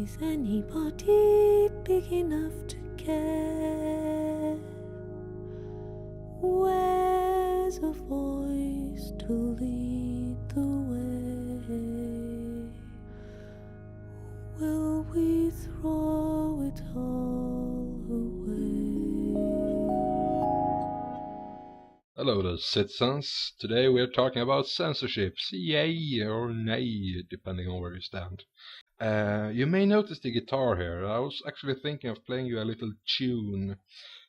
Is anybody big enough to care? Where's a voice to lead the way? Will we throw it all away? Hello there, citizens. Today we are talking about censorships, yay or nay, depending on where you stand. You may notice the guitar here. I was actually thinking of playing you a little tune.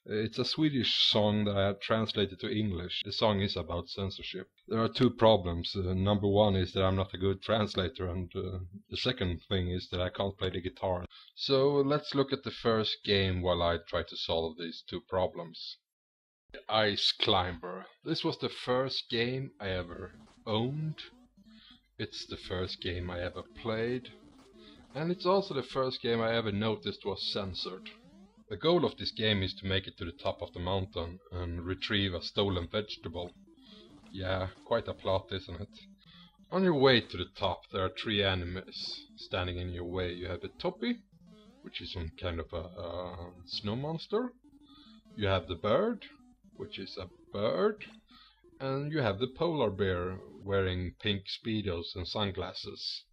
It's a Swedish song that I had translated to English. The song is about censorship. There are two problems. Number one is that I'm not a good translator, and the second thing is that I can't play the guitar. So let's look at the first game while I try to solve these two problems. Ice Climber. This was the first game I ever owned. It's the first game I ever played. And it's also the first game I ever noticed was censored. The goal of this game is to make it to the top of the mountain and retrieve a stolen vegetable. Yeah, quite a plot, isn't it? On your way to the top there are three enemies standing in your way. You have the toppy, which is some kind of a snow monster. You have the bird, which is a bird. And you have the polar bear wearing pink speedos and sunglasses.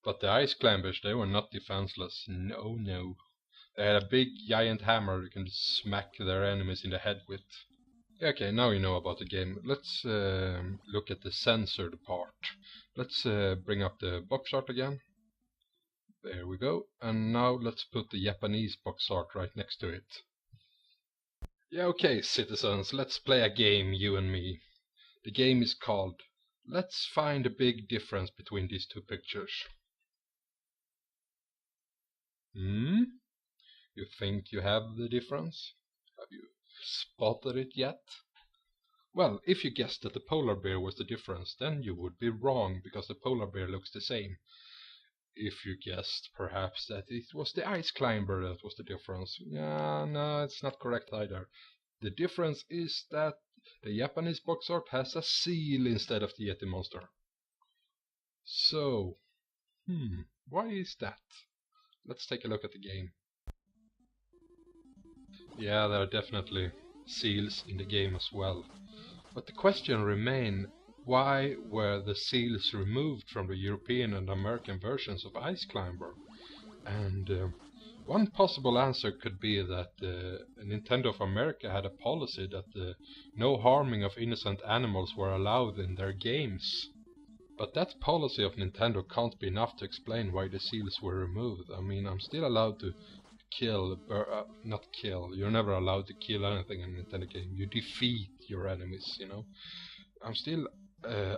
But the ice climbers, they were not defenseless. No. They had a big giant hammer you can smack their enemies in the head with. Okay, now you know about the game. Let's look at the censored part. Let's bring up the box art again. There we go. And now let's put the Japanese box art right next to it. Yeah, okay, citizens, let's play a game, you and me. The game is called Let's Find a Big Difference Between These Two Pictures. You think you have the difference? Have you spotted it yet? Well, if you guessed that the polar bear was the difference, then you would be wrong, because the polar bear looks the same. If you guessed, perhaps, that it was the ice climber that was the difference. Yeah, no, it's not correct either. The difference is that the Japanese box art has a seal instead of the Yeti monster. So, why is that? Let's take a look at the game. Yeah, there are definitely seals in the game as well. But the question remains, why were the seals removed from the European and American versions of Ice Climber? And one possible answer could be that Nintendo of America had a policy that no harming of innocent animals were allowed in their games. But that policy of Nintendo can't be enough to explain why the seals were removed. I mean, I'm still allowed to kill, not kill, you're never allowed to kill anything in a Nintendo game. You defeat your enemies, you know. I'm still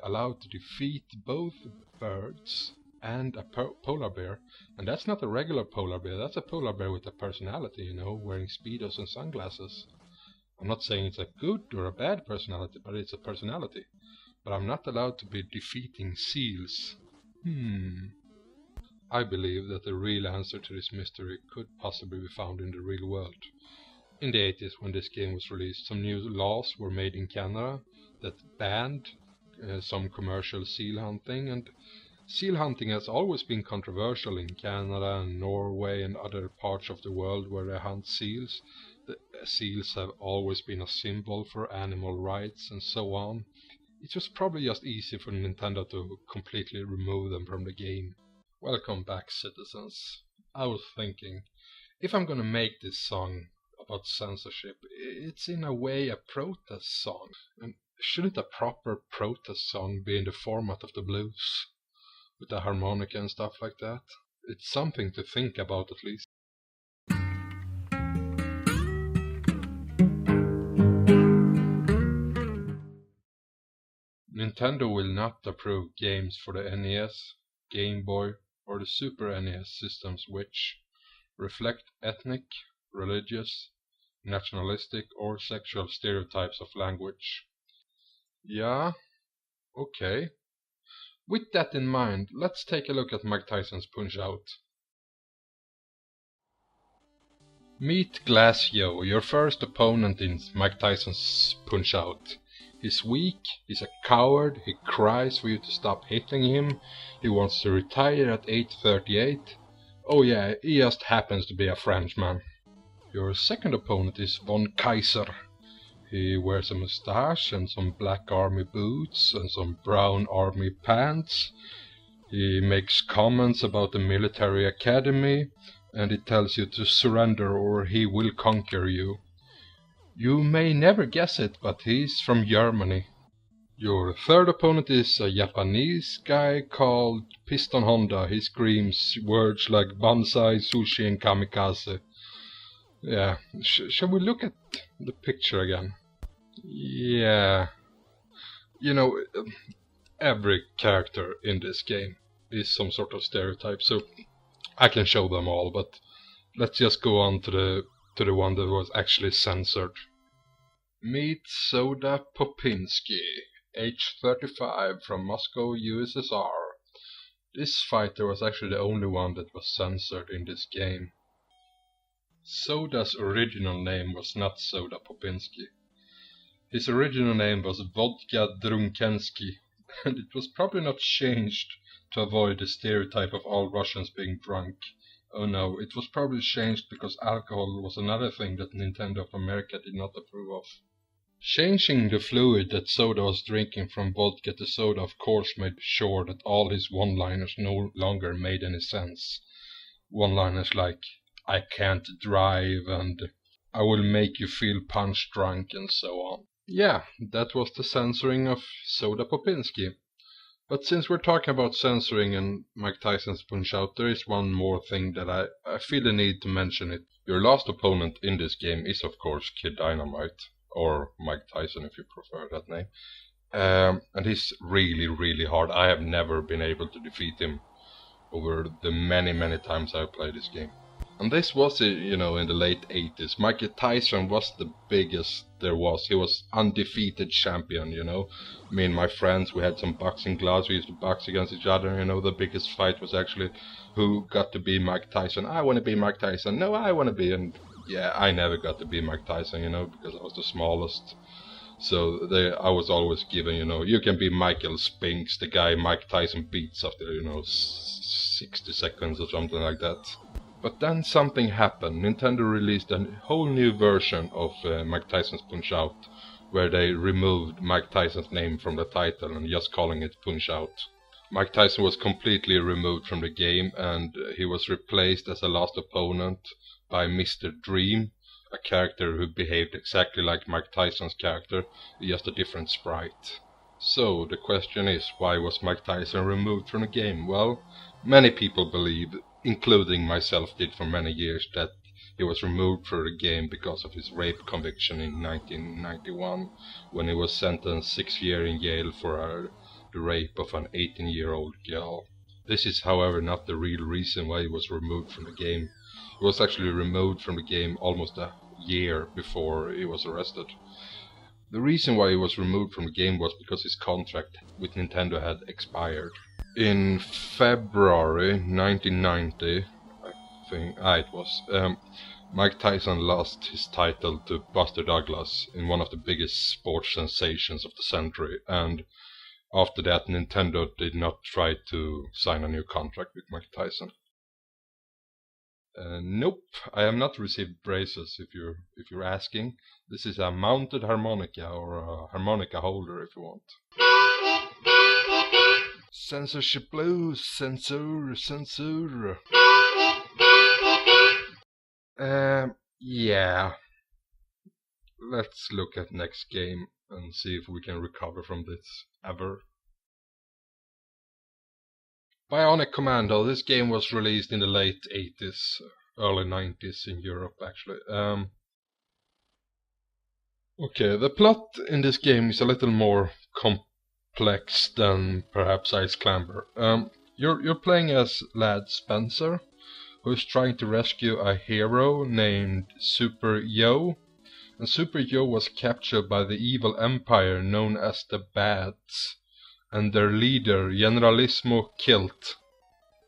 allowed to defeat both birds and a polar bear. And that's not a regular polar bear, that's a polar bear with a personality, you know, wearing speedos and sunglasses. I'm not saying it's a good or a bad personality, but it's a personality. But I'm not allowed to be defeating seals. I believe that the real answer to this mystery could possibly be found in the real world. In the 80s, when this game was released, some new laws were made in Canada that banned some commercial seal hunting, and seal hunting has always been controversial in Canada and Norway and other parts of the world where they hunt seals. The seals have always been a symbol for animal rights and so on. It was probably just easy for Nintendo to completely remove them from the game. Welcome back, citizens. I was thinking, if I'm gonna make this song about censorship, it's in a way a protest song. And shouldn't a proper protest song be in the format of the blues? With the harmonica and stuff like that? It's something to think about, at least. Nintendo will not approve games for the NES, Game Boy, or the Super NES systems which reflect ethnic, religious, nationalistic, or sexual stereotypes of language. Yeah, okay. With that in mind, let's take a look at Mike Tyson's Punch-Out! Meet Glass Joe, your first opponent in Mike Tyson's Punch-Out! He's weak, he's a coward, he cries for you to stop hitting him, he wants to retire at age 38, Oh yeah, he just happens to be a Frenchman. Your second opponent is Von Kaiser. He wears a mustache and some black army boots and some brown army pants. He makes comments about the military academy, and he tells you to surrender or he will conquer you. You may never guess it, but he's from Germany. Your third opponent is a Japanese guy called Piston Honda. He screams words like Banzai, Sushi and Kamikaze. Yeah, shall we look at the picture again? Yeah. You know, every character in this game is some sort of stereotype, so I can show them all, but let's just go on to the one that was actually censored. Meet Soda Popinski, age 35, from Moscow, USSR. This fighter was actually the only one that was censored in this game. Soda's original name was not Soda Popinski. His original name was Vodka Drunkensky, and it was probably not changed to avoid the stereotype of all Russians being drunk. Oh no, it was probably changed because alcohol was another thing that Nintendo of America did not approve of. Changing the fluid that Soda was drinking from vodka to soda of course made sure that all his one-liners no longer made any sense. One-liners like, I can't drive, and I will make you feel punch drunk, and so on. Yeah, that was the censoring of Soda Popinski. But since we're talking about censoring and Mike Tyson's Punch-Out, there is one more thing that I feel the need to mention it. Your last opponent in this game is of course Kid Dynamite, or Mike Tyson if you prefer that name. And he's really, really hard. I have never been able to defeat him over the many, many times I've played this game. And this was, in the late 80s. Mike Tyson was the biggest there was. He was undefeated champion, Me and my friends, we had some boxing gloves. We used to box against each other. The biggest fight was actually who got to be Mike Tyson. I want to be Mike Tyson. No, I want to be. And yeah, I never got to be Mike Tyson, because I was the smallest. So I was always given, you can be Michael Spinks, the guy Mike Tyson beats after, 60 seconds or something like that. But then something happened. Nintendo released a whole new version of Mike Tyson's Punch-Out, where they removed Mike Tyson's name from the title and just calling it Punch-Out. Mike Tyson was completely removed from the game, and he was replaced as a last opponent by Mr. Dream, a character who behaved exactly like Mike Tyson's character, just a different sprite. So the question is, why was Mike Tyson removed from the game? Well, many people believe, including myself did for many years, that he was removed from the game because of his rape conviction in 1991, when he was sentenced 6 years in jail for the rape of an 18-year-old girl. This is, however, not the real reason why he was removed from the game. He was actually removed from the game almost a year before he was arrested. The reason why he was removed from the game was because his contract with Nintendo had expired. In February 1990, I think, it was, Mike Tyson lost his title to Buster Douglas in one of the biggest sports sensations of the century, and after that Nintendo did not try to sign a new contract with Mike Tyson. Nope, I have not received braces if you're asking. This is a mounted harmonica, or a harmonica holder if you want. Censorship blues, censor. Yeah. Let's look at next game and see if we can recover from this ever. Bionic Commando. This game was released in the late 80s, early 90s in Europe actually. Okay, the plot in this game is a little more complex than perhaps Ice Climber. You're playing as lad Spencer, who is trying to rescue a hero named Super Yo. And Super Yo was captured by the evil empire known as the Bats, and their leader, Generalissimo, killed.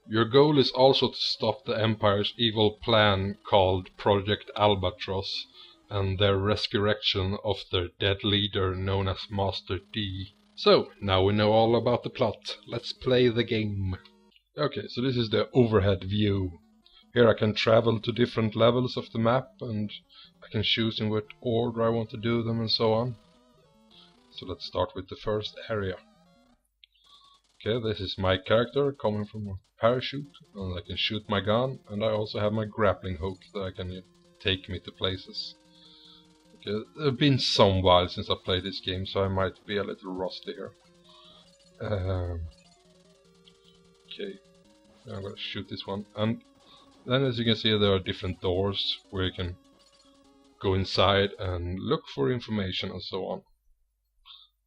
Your goal is also to stop the Empire's evil plan called Project Albatross, and their resurrection of their dead leader known as Master D. So, now we know all about the plot. Let's play the game. Okay, so this is the overhead view. Here I can travel to different levels of the map, and I can choose in what order I want to do them and so on. So let's start with the first area. Okay, this is my character coming from a parachute, and I can shoot my gun, and I also have my grappling hook that can take me to places. Okay, it's been some while since I played this game, so I might be a little rusty here. Okay, I'm gonna shoot this one, and then as you can see there are different doors where you can go inside and look for information and so on.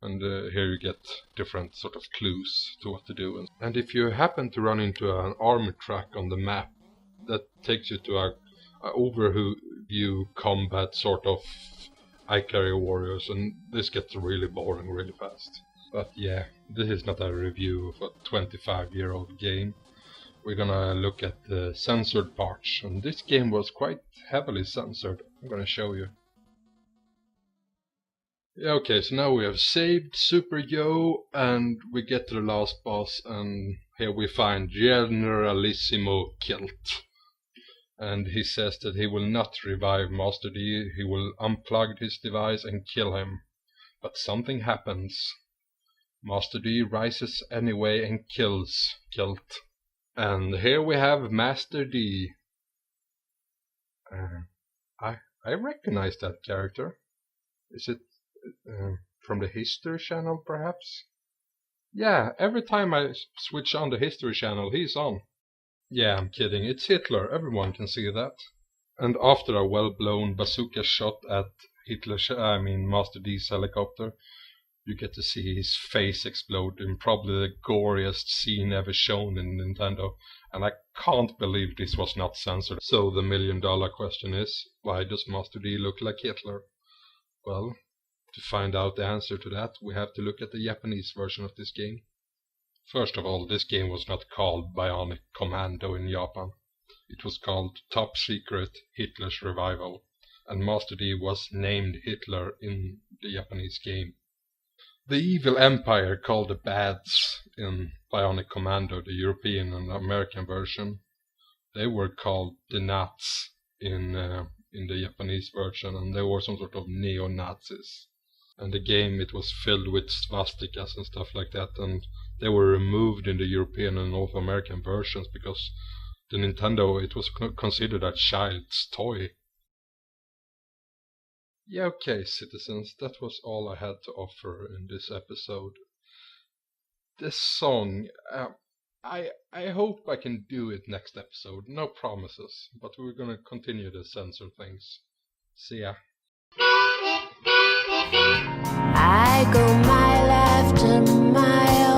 And here you get different sort of clues to what to do. And if you happen to run into an armor track on the map, that takes you to a overview combat sort of eye carrier warriors, and this gets really boring really fast. But yeah, this is not a review of a 25-year-old game. We're gonna look at the censored parts, and this game was quite heavily censored. I'm gonna show you. Yeah, okay, so now we have saved Super Yo, and we get to the last boss, and here we find Generalissimo Kilt. And he says that he will not revive Master D, he will unplug his device and kill him. But something happens. Master D rises anyway and kills Kilt. And here we have Master D. I recognize that character. Is it from the History Channel, perhaps? Yeah, every time I switch on the History Channel, he's on. Yeah, I'm kidding. It's Hitler. Everyone can see that. And after a well-blown bazooka shot at Master D's helicopter, you get to see his face explode in probably the goriest scene ever shown in Nintendo. And I can't believe this was not censored. So the million-dollar question is, why does Master D look like Hitler? Well, to find out the answer to that, we have to look at the Japanese version of this game. First of all, this game was not called Bionic Commando in Japan. It was called Top Secret Hitler's Revival, and Master D was named Hitler in the Japanese game. The evil empire called the Bads in Bionic Commando, the European and American version. They were called the Nats in the Japanese version, and they were some sort of neo-Nazis. And the game, it was filled with swastikas and stuff like that, and they were removed in the European and North American versions because the Nintendo, it was considered a child's toy. Yeah, okay, citizens, that was all I had to offer in this episode. This song, I hope I can do it next episode, no promises, but we're gonna continue to censor things. See ya. I go mile after mile